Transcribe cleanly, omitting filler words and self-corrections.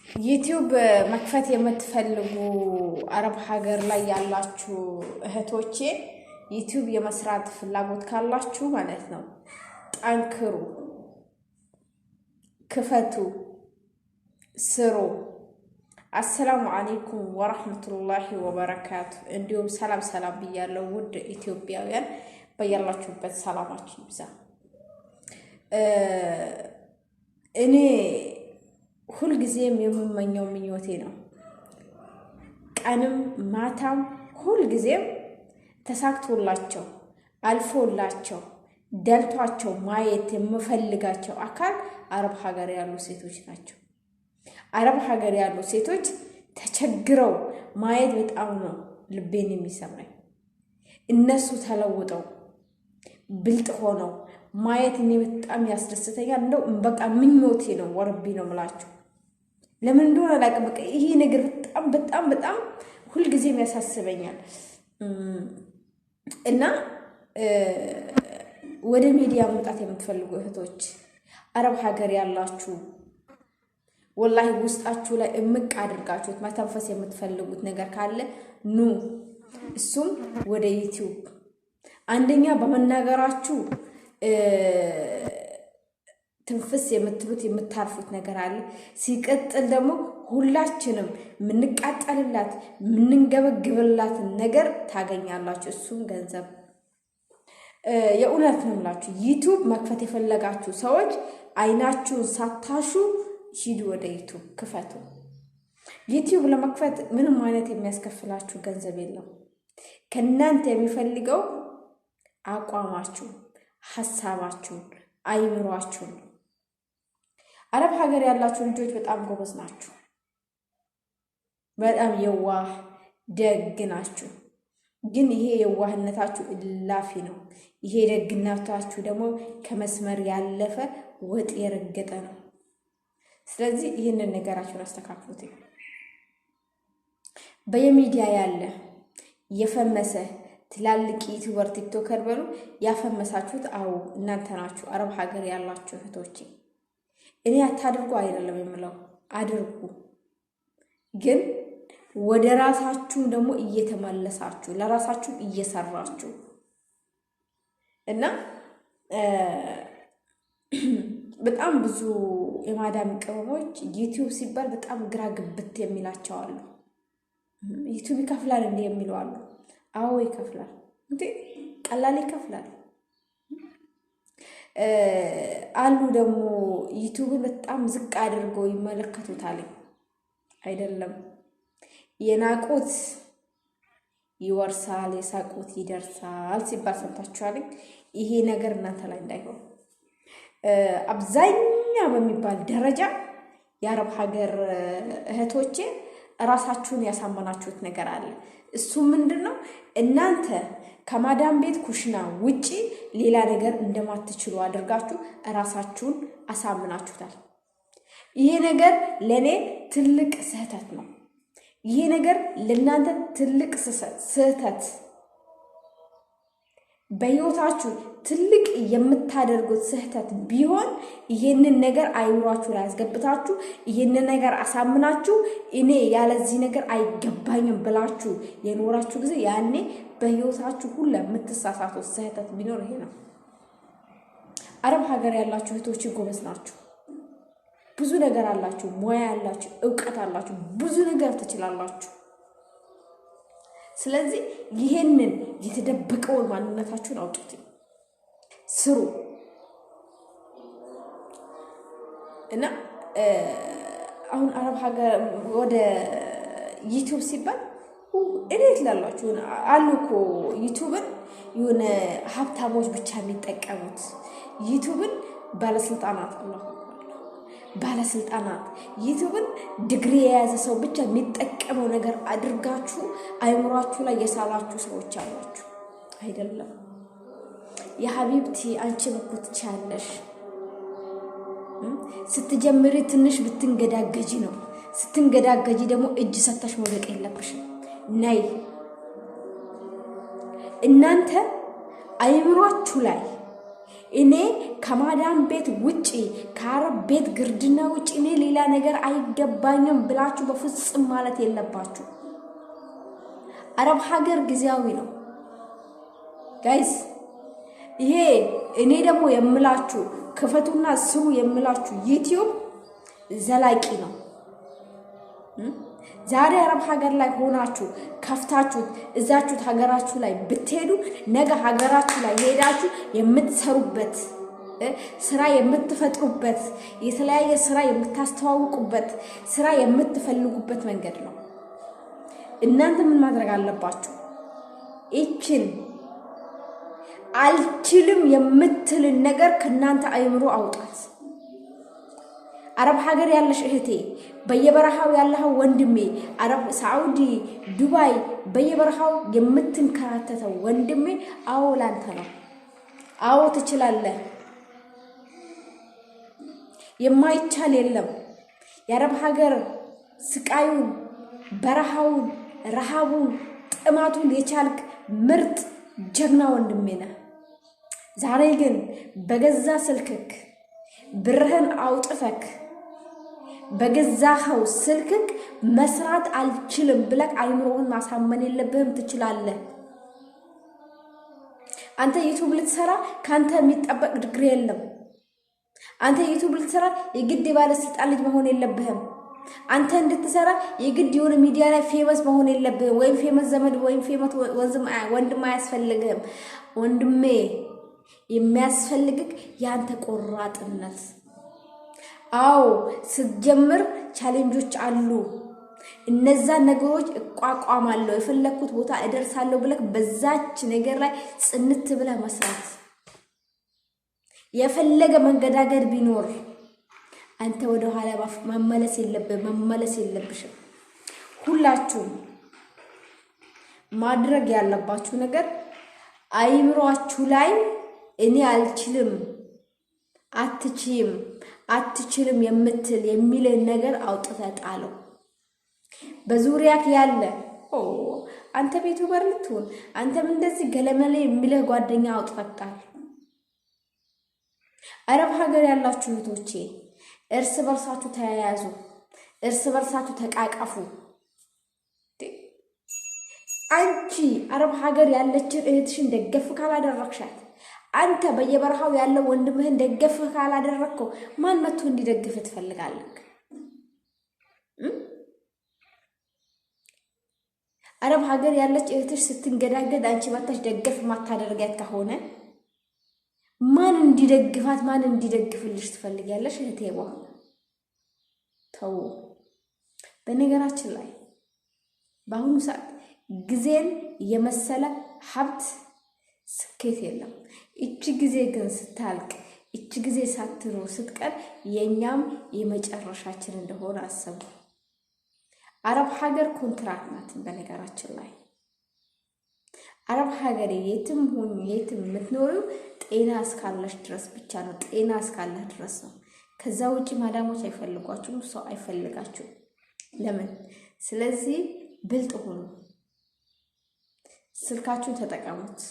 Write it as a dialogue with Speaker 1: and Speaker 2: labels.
Speaker 1: ዩቲዩብ መክፈት የምትፈልጉ አረብ ሀገር ላይ ያላችሁ እህቶቼ ዩቲዩብ የመስራት ፍላጎት ካላችሁ ማለት ነው፣ ጠንክሩ፣ ክፈቱ፣ ስሩ። አሰላሙ አለይኩም ወራህመቱላሂ ወበረካቱ። እንዲሁም ሰላም ብያለሁ ውድ ኢትዮጵያውያን፣ በያላችሁበት ሰላማችሁ ይብዛ። እኔ ሁልጊዜም የምመኘው ምኞቴ ነው፣ ቀንም ማታም ሁልጊዜም ተሳክቶላቸው አልፎላቸው ደልቷቸው ማየት የምፈልጋቸው አካል አረብ ሀገር ያሉ ሴቶች ናቸው። አረብ ሀገር ያሉ ሴቶች ተቸግረው ማየት በጣም ነው ልቤን የሚሰማኝ። እነሱ ተለውጠው ብልጥ ሆነው ማየት እኔ በጣም ያስደስተኛል። እንደው በቃ ምኞቴ ነው፣ ወርቢ ነው የምላችሁ። ለምን እንደሆነ አላውቅም። በቃ ይሄ ነገር በጣም ሁልጊዜም ያሳስበኛል። እና ወደ ሚዲያ መምጣት የምትፈልጉ እህቶች አረብ ሀገር ያላችሁ ወላሂ ውስጣችሁ ላይ እምቅ አድርጋችሁት መተንፈስ የምትፈልጉት ነገር ካለ ኑ፣ እሱም ወደ ዩቲዩብ። አንደኛ በመናገራችሁ ትንፍስ የምትሉት የምታርፉት ነገር አለ። ሲቀጥል ደግሞ ሁላችንም የምንቃጠልላት የምንገበግብላትን ነገር ታገኛላችሁ፣ እሱም ገንዘብ። የእውነት ነው የምላችሁ። ዩቲዩብ መክፈት የፈለጋችሁ ሰዎች አይናችሁን ሳታሹ ሂዱ፣ ወደ ዩቲዩብ ክፈቱ። ዩቲዩብ ለመክፈት ምንም አይነት የሚያስከፍላችሁ ገንዘብ የለም። ከእናንተ የሚፈልገው አቋማችሁን፣ ሀሳባችሁን፣ አይምሯችሁን። አረብ ሀገር ያላችሁ ልጆች በጣም ጎበዝ ናችሁ፣ በጣም የዋህ ደግ ናችሁ። ግን ይሄ የዋህነታችሁ እላፊ ነው። ይሄ ደግነታችሁ ደግሞ ከመስመር ያለፈ ወጥ የረገጠ ነው። ስለዚህ ይህንን ነገራችሁን አስተካክሉት። በየሚዲያ ያለ የፈመሰ ትላልቅ ዩቲዩበር ቲክቶከር በሉ ያፈመሳችሁት አው እናንተ ናችሁ፣ አረብ ሀገር ያላችሁ እህቶቼ። እኔ አታድርጉ አይደለም የምለው፣ አድርጉ። ግን ወደ ራሳችሁ ደግሞ እየተመለሳችሁ ለራሳችሁ እየሰራችሁ እና በጣም ብዙ የማዳም ቅመሞች ዩቲዩብ ሲባል በጣም ግራ ግብት የሚላቸው አሉ። ዩቲዩብ ይከፍላል እንዴ የሚሉ አሉ። አዎ ይከፍላል እንዴ፣ ቀላል ይከፍላል አሉ። ደግሞ ዩቲዩብን በጣም ዝቅ አድርገው ይመለከቱታል። አይደለም፣ የናቁት ይወርሳል፣ የሳቁት ይደርሳል ሲባል ሰምታችኋል። ይሄ ነገር እናንተ ላይ እንዳይሆን አብዛኛው በሚባል ደረጃ የአረብ ሀገር እህቶቼ ራሳችሁን ያሳመናችሁት ነገር አለ። እሱ ምንድነው? እናንተ ከማዳም ቤት ኩሽና ውጪ ሌላ ነገር እንደማትችሉ አድርጋችሁ ራሳችሁን አሳምናችሁታል። ይሄ ነገር ለኔ ትልቅ ስህተት ነው። ይሄ ነገር ለእናንተ ትልቅ ስህተት፣ በህይወታችሁ ትልቅ የምታደርጉት ስህተት ቢሆን ይሄንን ነገር አይምሯችሁ ላይ አስገብታችሁ ይሄንን ነገር አሳምናችሁ እኔ ያለዚህ ነገር አይገባኝም ብላችሁ የኖራችሁ ጊዜ ያኔ በህይወታችሁ ሁሉ የምትሳሳቱት ስህተት ቢኖር ይሄ ነው። አረብ ሀገር ያላችሁ እህቶች ጎበዝ ናችሁ፣ ብዙ ነገር አላችሁ፣ ሙያ ያላችሁ፣ እውቀት አላችሁ፣ ብዙ ነገር ትችላላችሁ። ስለዚህ ይሄንን የተደበቀውን ማንነታችሁን አውጡት፣ ስሩ እና አሁን አረብ ሀገር ወደ ዩቲዩብ ሲባል እንዴት ላላችሁ አሉ እኮ ዩቲዩብን የሆነ ሀብታሞች ብቻ የሚጠቀሙት ዩቲዩብን ባለስልጣናት ባለስልጣናት ዩቲዩብን ዲግሪ የያዘ ሰው ብቻ የሚጠቀመው ነገር አድርጋችሁ አይምሯችሁ ላይ የሳላችሁ ሰዎች አላችሁ። አይደለም የሀቢብቲ አንቺም እኮ ትቻለሽ። ስትጀምሪ ትንሽ ብትንገዳገጂ ነው። ስትንገዳገጂ ደግሞ እጅ ሰተሽ መውደቅ የለብሽም። ነይ እናንተ አይምሯችሁ ላይ እኔ ከማዳም ቤት ውጪ ከአረብ ቤት ግርድና ውጪ እኔ ሌላ ነገር አይገባኝም ብላችሁ በፍጹም ማለት የለባችሁ። አረብ ሀገር ጊዜያዊ ነው ጋይስ። ይሄ እኔ ደግሞ የምላችሁ ክፈቱና ስሩ የምላችሁ ዩቲዩብ ዘላቂ ነው። ዛሬ አረብ ሀገር ላይ ሆናችሁ ከፍታችሁት እዛችሁት ሀገራችሁ ላይ ብትሄዱ ነገ ሀገራችሁ ላይ ሄዳችሁ የምትሰሩበት ስራ የምትፈጥሩበት የተለያየ ስራ የምታስተዋውቁበት ስራ የምትፈልጉበት መንገድ ነው። እናንተ ምን ማድረግ አለባችሁ? እችን አልችልም የምትልን ነገር ከናንተ አይምሮ አውጣት። አረብ ሀገር ያለሽ እህቴ፣ በየበረሃው ያለው ወንድሜ፣ አረብ ሳዑዲ፣ ዱባይ በየበረሃው የምትንከራተተው ወንድሜ፣ አዎ ላንተ ነው። አዎ ትችላለህ። የማይቻል የለም። የአረብ ሀገር ስቃዩን፣ በረሃውን፣ ረሃቡን፣ ጥማቱን የቻልክ ምርጥ ጀግና ወንድሜ ነህ። ዛሬ ግን በገዛ ስልክክ ብርህን አውጥተክ በገዛኸው ስልክክ መስራት አልችልም ብለክ አይምሮህን ማሳመን የለብህም። ትችላለህ። አንተ ዩቲዩብ ልትሰራ ካንተ የሚጠበቅ ዲግሪ የለም። አንተ ዩቲዩብ ልትሰራ የግድ የባለስልጣን ልጅ መሆን የለብህም። አንተ እንድትሰራ የግድ የሆነ ሚዲያ ላይ ፌመስ መሆን የለብህም። ወይም ፌመስ ዘመድ ወይም ፌመስ ወንድም አያስፈልግህም። ወንድሜ የሚያስፈልግክ ያንተ ቆራጥነት። አዎ ስትጀምር ቻሌንጆች አሉ። እነዛ ነገሮች እቋቋማለሁ የፈለኩት ቦታ እደርሳለሁ ብለክ በዛች ነገር ላይ ጽንት ብለህ መስራት። የፈለገ መንገዳገድ ቢኖር አንተ ወደ ኋላ መመለስ የለብሽም። ሁላችሁም ማድረግ ያለባችሁ ነገር አይምሯችሁ ላይ እኔ አልችልም፣ አትችልም የሚልን ነገር አውጥተህ ጣለው። በዙሪያክ ያለ አንተ ቤቱ በር ልትሆን አንተም እንደዚህ ገለመሌ የሚልህ ጓደኛ አውጥተህ ጣል። አረብ ሀገር ያላችሁ እህቶቼ እርስ በርሳችሁ ተያያዙ፣ እርስ በርሳችሁ ተቃቀፉ። አንቺ አረብ ሀገር ያለችን እህትሽን ደገፍ ካላደረግሻት፣ አንተ በየበረሃው ያለው ወንድምህን ደገፍ ካላደረግከው ማን መጥቶ እንዲደግፍ ትፈልጋለህ? አረብ ሀገር ያለች እህትሽ ስትንገዳገድ አንቺ መጥተሽ ደገፍ ማታደርጊያት ከሆነ ማን እንዲደግፋት ማን እንዲደግፍልሽ ትፈልጊያለሽ? እህቴ ተው። በነገራችን ላይ በአሁኑ ሰዓት ጊዜን የመሰለ ሀብት ስኬት የለም። እቺ ጊዜ ግን ስታልቅ፣ እቺ ጊዜ ሳትኖር ስትቀር የኛም የመጨረሻችን እንደሆነ አሰቡ። አረብ ሀገር ኮንትራት ናት። በነገራችን ላይ አረብ ሀገር የትም ሆኑ የትም የምትኖሪው ጤና እስካለሽ ድረስ ብቻ ነው። ጤና እስካለህ ድረስ ነው። ከዛ ውጪ ማዳሞች አይፈልጓችሁም፣ ሰው አይፈልጋችሁም። ለምን? ስለዚህ ብልጥ ሁኑ። ስልካችሁን ተጠቀሙት።